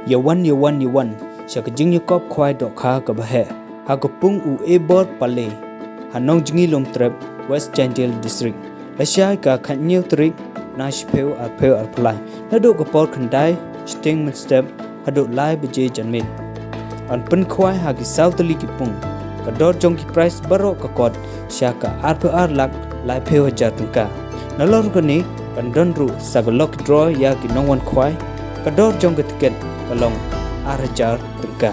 yawan shaka Jingiakop Khwai Dohkha KABA ha Pung u Ebor pale ha Nongjngi Lumtrep West JAINTIA district Asia ka khanyu trik nash peu alpalai nado ka por khandai sting step hado lai beje janmin an pen khwai ha ki south li ki Pung ka dot jong ki price baro ka kot shaka lak lai peu hajar tengka nalor ko ni kan don ru sagalok draw ya ki nongwan khwai ka dot jong ka tiket kalong hajar tengka